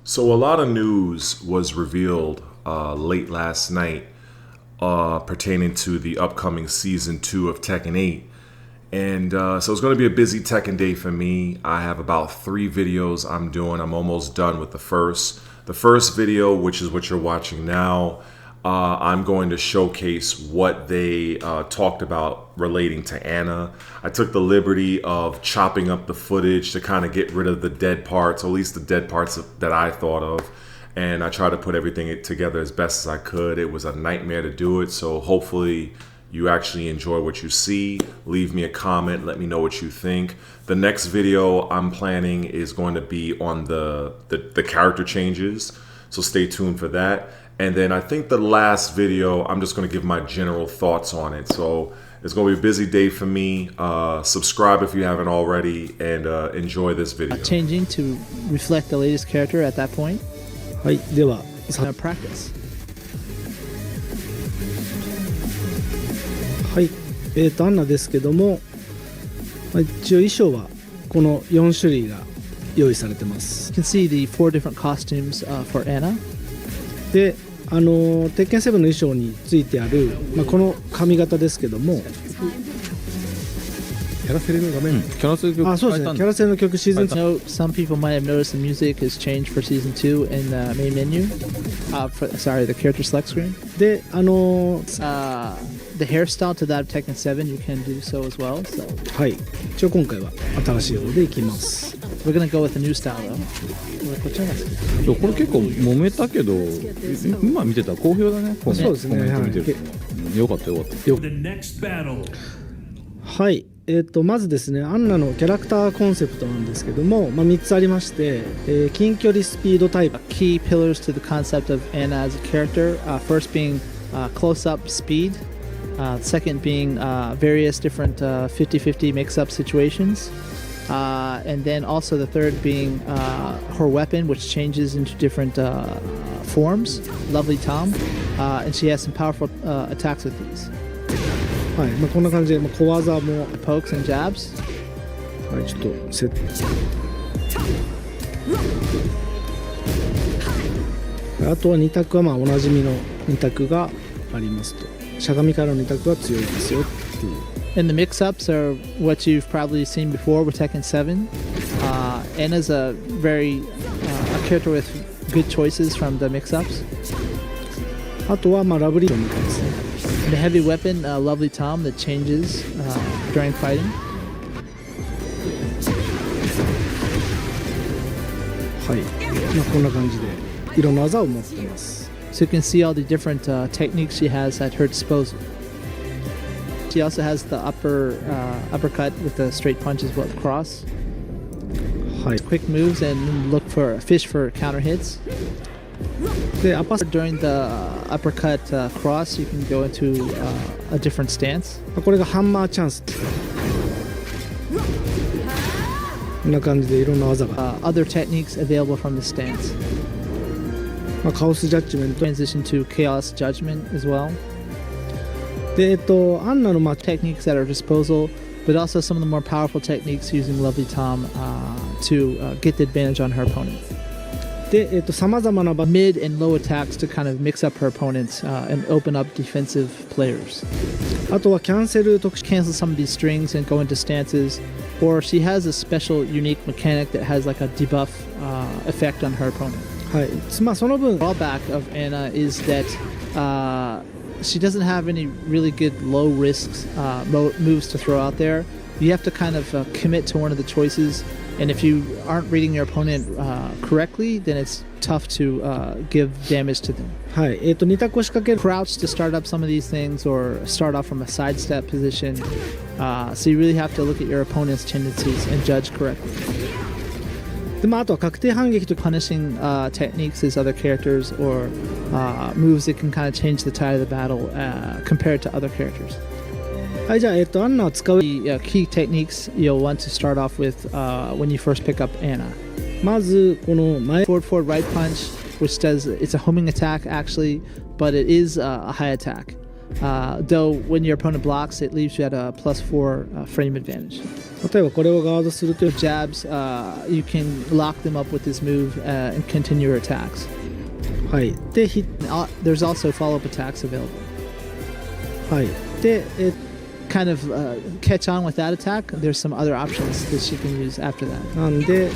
So a lot of news was revealed late last night pertaining to the upcoming season 2 of Tekken 8. And so it's going to be a busy Tekken day for me. I have about 3 videos I'm doing. I'm almost done with the first. The first video, which is what you're watching now, I'm going to showcase what they talked about relating to Anna. I took the liberty of chopping up the footage to kind of get rid of the dead parts, or at least the dead parts that I thought of. And I tried to put everything together as best as I could. It was a nightmare to do it, so hopefully you actually enjoy what you see. Leave me a comment, let me know what you think. The next video I'm planning is going to be on the character changes, so stay tuned for that. And then I think the last video, I'm just going to give my general thoughts on it. So it's going to be a busy day for me. Subscribe if you haven't already, and enjoy this video. Changing to reflect the latest character at that point. はい、では Practice. はい、アンナですけども、一応衣装はこの4種類が用意されてます。 You can see the 4 different costumes for Anna. で、鉄拳7の衣装についてある、この髪型ですけども、キャラセレの画面、キャラセレの曲、そうですね、キャラセレの曲シーズン2。Some people might have noticed the music has changed for season 2 in the main menu. The character select screen. で、the hairstyle to that of Tekken 7, you can do so as well. So はい、一応今回は新しい方でいきます。we're gonna go with a new style though. こっちが好き。これ結構揉めたけど、今見てたら好評だね。そうですね。コメント見てる。よかったよかった。はい。まずですね、アンナのキャラクターコンセプトなんですけども、3つありまして、近距離スピードタイプ。Key pillars to the concept of Anna as a character. First being close-up speed. Second being various different 50-50 mix-up situations. And then also the third being her weapon, which changes into different forms. Lovely Tom. And she has some powerful attacks with these. はい、こんな感じで、小技も Pokes and jabs. はい、ちょっとセット。あとは2択はおなじみの2択がありますと。しゃがみからの2択は強いですよっていう。And the mix-ups are what you've probably seen before with Tekken 7. Anna's a very a character with good choices from the mix-ups. あとはラブリードみたいですね。The heavy weapon, Lovely Tom, that changes during fighting. はい、こんな感じでいろんな技を持ってます。So you can see all the different techniques she has at her disposal. She also has the uppercut with the straight punch as well, cross. はい。 Quick moves and look for fish for counter hits. で、During the uppercut cross, you can go into a different stance. これがハンマーチャンス。こんな感じでいろんな技が。Other techniques available from the stance. カオスジャッジメント。Transition to chaos judgment as well. で、アンナのtechniques at our disposal, but also some of the more powerful techniques using Lovely Tom to get the advantage on her opponent. で、様々なmid and low attacks to kind of mix up her opponents and open up defensive players. あとはキャンセル特殊 Cancel some of these strings and go into stances, or she has a special unique mechanic that has like a debuff effect on her opponent. はい。その分 Drawback of Anna is that she doesn't have any really good low risks moves to throw out there. You have to kind of commit to one of the choices, and if you aren't reading your opponent correctly, then it's tough to give damage to them. はい。2択を仕掛ける。 Crouch to start up some of these things, or start off from a sidestep position. So you really have to look at your opponent's tendencies and judge correctly. で、あとは確定反撃と punishing techniques as other characters, or moves that can kind of change the tide of the battle compared to other characters. はい、じゃあ、アンナは使う The key techniques you'll want to start off with when you first pick up Anna. まずこの前 Forward right punch, which does, it's a homing attack actually, but it is a high attack. Though when your opponent blocks, it leaves you at a +4 frame advantage. 例えばこれをガードすると Jabs, you can lock them up with this move and continue your attacks. はいで There's also follow-up attacks available. はいでKind of catch on with that attack. There's some other options that you can use after that. なんで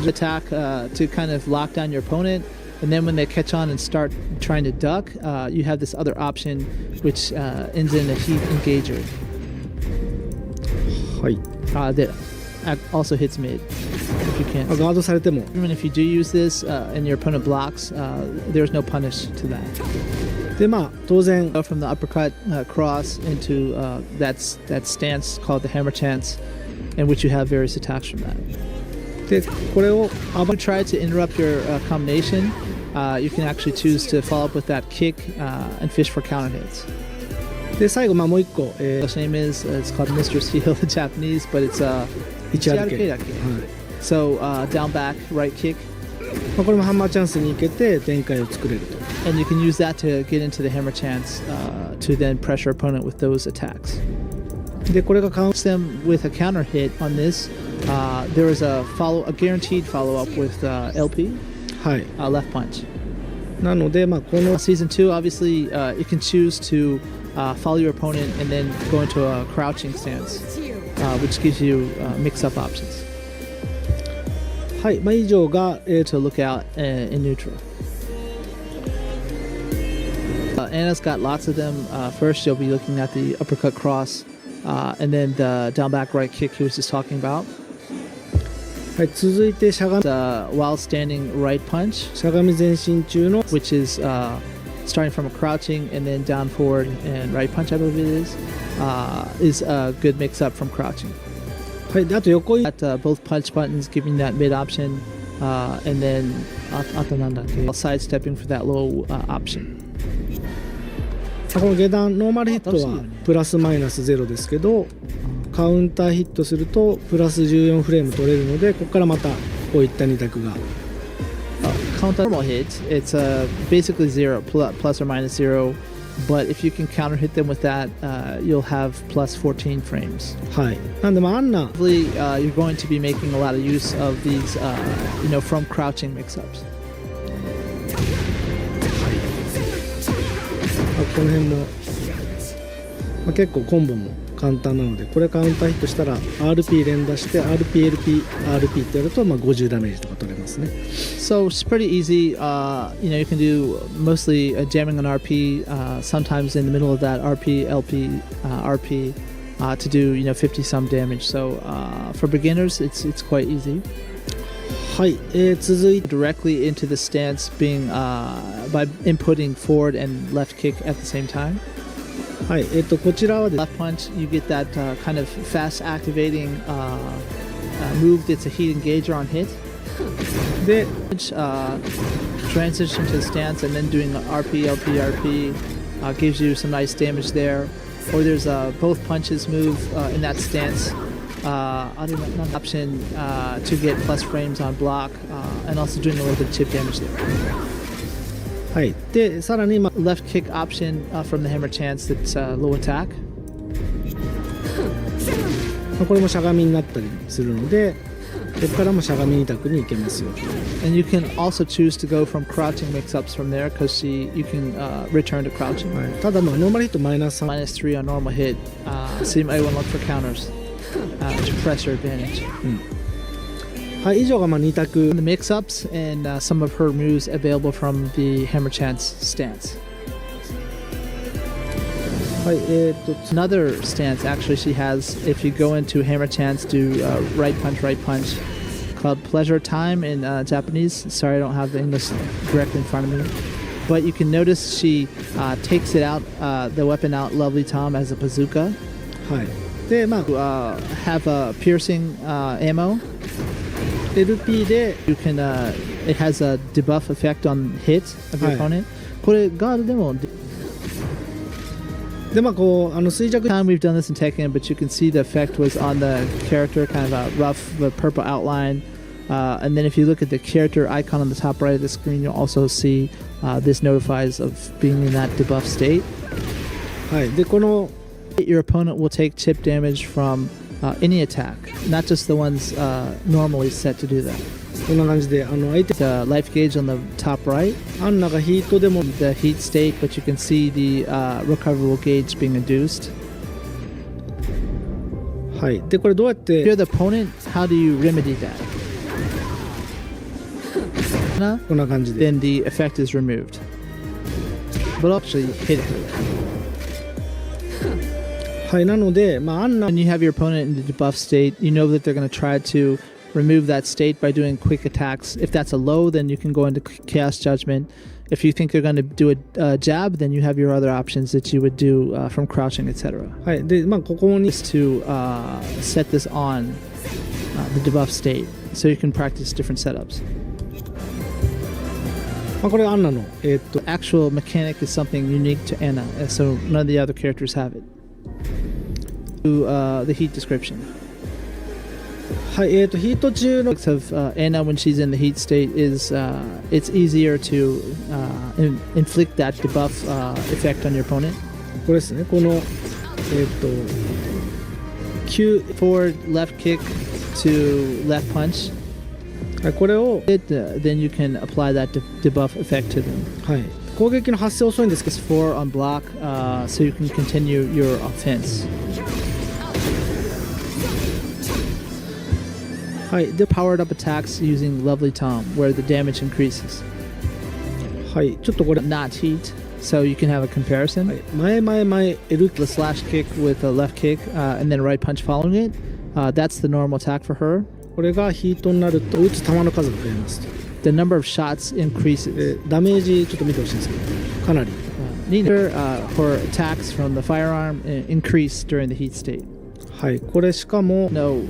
Attack to kind of lock down your opponent, and then when they catch on and start trying to duck, you have this other option which ends in a heat engager はい that also hits mid if you can. ガードされても Even if you do use this and your opponent blocks, there's no punish to that. でまあ当然 Go from the uppercut cross into that stance called the hammer chance, in which you have various attacks from that. でこれを If you try to interrupt your combination, you can actually choose to follow up with that kick and fish for counter hits. で最後まあもう一個、His name is it's called Mr. Steel in Japanese, but it's Ichiaruke. Ichiaruke. So down back right kick, まあ、これもハンマーチャンスに行けて展開を作れると and you can use that to get into the hammer chance to then pressure opponent with those attacks. でこれがカウン Them with a counter hit on this. There is a guaranteed follow up with LP, はい left punch. なのでまあこの Season 2, obviously, you can choose to follow your opponent and then go into a crouching stance, which gives you mix-up options はいまあ以上が、to look out in neutral. Anna's got lots of them. First, you'll be looking at the uppercut cross, and then the down back right kick he was just talking about. はい続いてしゃが The while standing right punch, しゃがみ前進中の which is starting from a crouching and then down forward and right punch, I believe it is a good mix up from crouching. はいであと横に At both punch buttons, giving that mid option, and then sidestepping for that low option. この下段ノーマルヒットはプラスマイナス0ですけどカウンターヒットするとプラス14フレーム取れるのでここからまたこういった2択が Counter normal hit, it's basically zero, plus or minus 0. But if you can counter hit them with that, you'll have plus 14 frames. はいなんでまあアンナ Hopefully, you're going to be making a lot of use of these, from crouching mix-ups. この辺も、まあ、結構コンボも簡単なのでこれカウンターヒットしたら RP 連打して RP ってやるとまあ50ダメージとか取れますね So it's pretty easy. You can do mostly jamming on RP, sometimes in the middle of that RP, LP, RP, to do 50 some damage. So for beginners, it's quite easy. はい、続いて Directly into the stance, being by inputting forward and left kick at the same time. はいこちらはです Left punch, you get that kind of fast activating move that's a heat engager on hit. で Transition to the stance and then doing RP, LP, RP gives you some nice damage there. Or there's a both punches move in that stance. Other option to get plus frames on block and also doing a little bit of chip damage there. はいでさらに、ま Left kick option from the hammer chance that's low attack. あ、これもしゃがみになったりするのでここからもしゃがみ2択に行けますよ And you can also choose to go from crouching mix-ups from there because you can return to crouching. はい、ただまあノーマルヒットマイナス3 Minus 3 on normal hit. So you might want to look for counters to press your advantage. はい以上がまあ2択 The mix-ups and some of her moves available from the hammer chance stance. はいAnother stance actually she has, if you go into hammer chance, do right punch, called pleasure time in Japanese. Sorry, I don't have the English directly in front of me. But you can notice she takes it out, the weapon out, lovely Tom, as a bazooka. はいでまあ Have a piercing ammo. LP で You can, it has a debuff effect on hit of your Hi. opponent. これガードでもでまあこう衰弱 time we've done this in Tekken, but you can see the effect was on the character, kind of a rough purple outline. And then if you look at the character icon on the top right of the screen, you'll also see this notifies of being in that debuff state. はい、でこの Your opponent will take chip damage from any attack, not just the ones normally set to do that. こんな感じで相手 The life gauge on the top right, アンナがヒートでも the heat state, but you can see the recoverable gauge being induced. はい、でこれどうやっ If て you're the opponent, how do you remedy that? こんな感じで Then the effect is removed. But actually hit her. はいなのでまあアンナ When you have your opponent in the debuff state, you know that they're going to try to remove that state by doing quick attacks. If that's a low, then you can go into Chaos Judgment. If you think they're going to do a jab, then you have your other options that you would do from crouching, etc. はいでまあここに Is to set this on the debuff state, so you can practice different setups. まあこれアンナのActual mechanic is something unique to Anna, so none of the other characters have it. To the heat description. はいヒート中の Of Anna when she's in the heat state is it's easier to inflict that debuff effect on your opponent. これですねこのQ Forward left kick to left punch. はいこれを Then you can apply that debuff effect to them. はい攻撃の発生遅いんですけ It's 4 on block, so you can continue your offense. どはいで Powered up attacks using Lovely Tom, where the damage increases. はいちょっとこれ Not heat, so you can have a comparison. はい前 L The slash kick with a left kick and then right punch following it. That's the normal attack for her. これがヒートになると打つ球の数が増えますと The number of shots increases. でダメージちょっと見てほしいんですけどかなり Neither for attacks from the firearm increase during the heat state. はいこれしかも No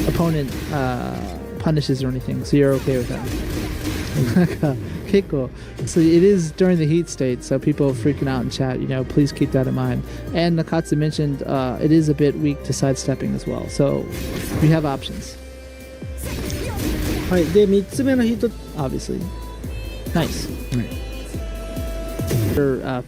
opponent punishes or anything, so you're okay with that. Okay, cool. So it is during the heat state, so people freaking out in chat, please keep that in mind. And Nakatsu mentioned it is a bit weak to sidestepping as well, so you have options, はいで3つ目のヒート obviously. Nice. はい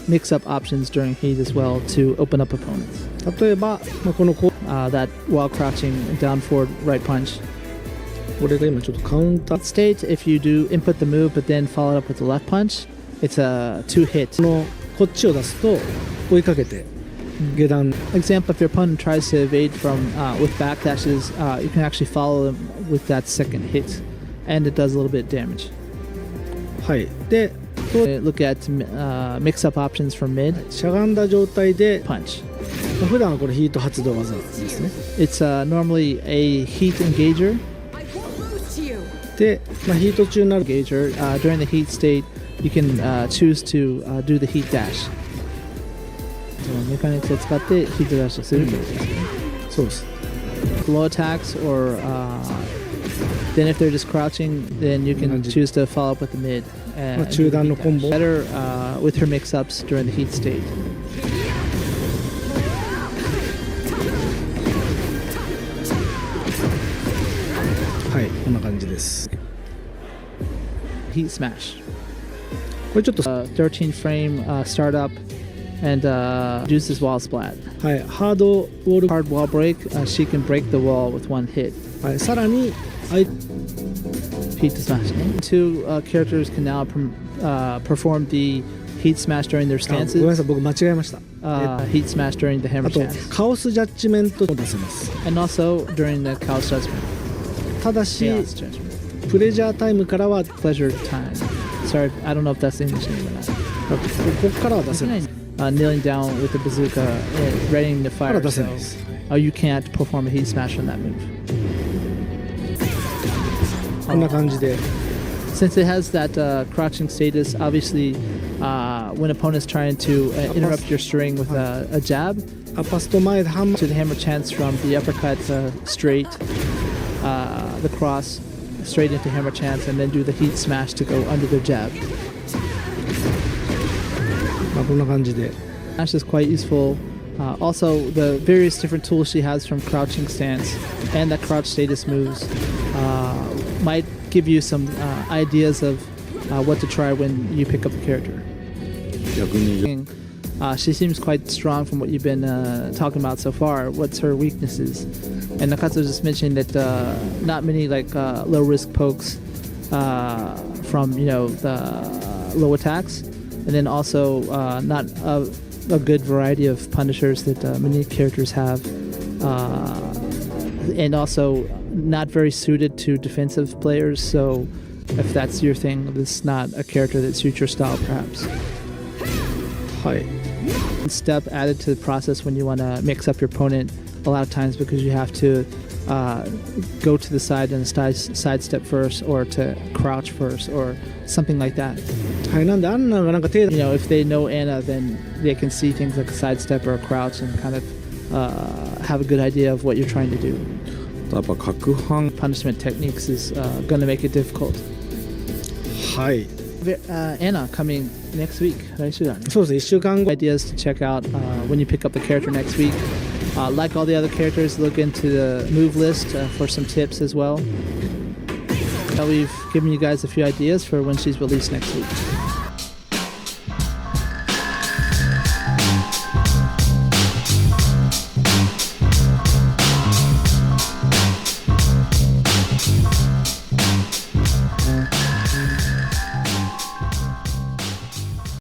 Mix up options during heat as well to open up opponents. 例えば、まあ、このこ That while crouching down forward right punch. れが今ちょっとカウンター State if you do input the move but then follow it up with the left punch, it's a 2-hit. こっちを出すと追いかけて下段 Example, if your opponent tries to evade from with backdashes, you can actually follow them with that second hit, and it does a little bit of damage. はいで Look at mix up options for mid しゃがんだ状態で punch. 普段はこれヒート発動技ですね It's normally a heat engager. で、まあ、ヒート中になる Engager during the heat state, you can choose to do the heat dash. メカニクスを使ってヒートダッシュするということですね。そうです Low attacks or then if they're just crouching, then you can choose to follow up with the mid. まあ中段のコンボ Better with her mix-ups during the heat state. はいこんな感じです Heat smash. これちょっと、 13 frame startup and reduces wall splat. はい、ハードウォール、 Hard wall break, she can break the wall with one hit. はい、さらに Heat smash. Two characters can now perform the heat smash during their ごめんな stances. さい僕間違えました Heat smash during the あ hammer と chance. カオスジャッジメントも出せます And also during the Chaos Judgment. ただし Chaos Judgment. プレジャータイムからは Pleasure time. Sorry, I don't know if that's the English name or not. ここからは出せない Kneeling down with the bazooka, readying to ここから fire. は出せ So, ないです you can't perform a heat smash on that move. こんな感じで Since it has that crouching status, obviously, when opponents trying to interrupt your string with a jab, アパスト前でハンマ to the hammer chance from the uppercut straight, the cross straight into hammer chance, and then do the heat smash to go under the jab. まあこんな感じで Smash is quite useful. Also, the various different tools she has from crouching stance and that crouch status moves might give you some ideas of what to try when you pick up the character. 逆に She seems quite strong from what you've been talking about so far. What's her weaknesses? And Nakatsu just mentioned that not many like low risk pokes from the low attacks, and then also not a good variety of punishers that many characters have, and also not very suited to defensive players. So if that's your thing, this is not a character that suits your style, perhaps. はい Step added to the process when you want to mix up your opponent a lot of times, because you have to go to the side and sidestep first, or to crouch first, or something like that. はい、なんでアンナがなんか手 You know, if they know Anna, then they can see things like a sidestep or a crouch and kind of have a good idea of what you're trying to do. やっぱ攪拌 Punishment techniques is going to make it difficult. はい Anna coming next week. 来週だね。そうですね1週間後 Ideas to check out when you pick up the character next week. Like all the other characters, look into the move list for some tips as well. We've given you guys a few ideas for when she's released next week.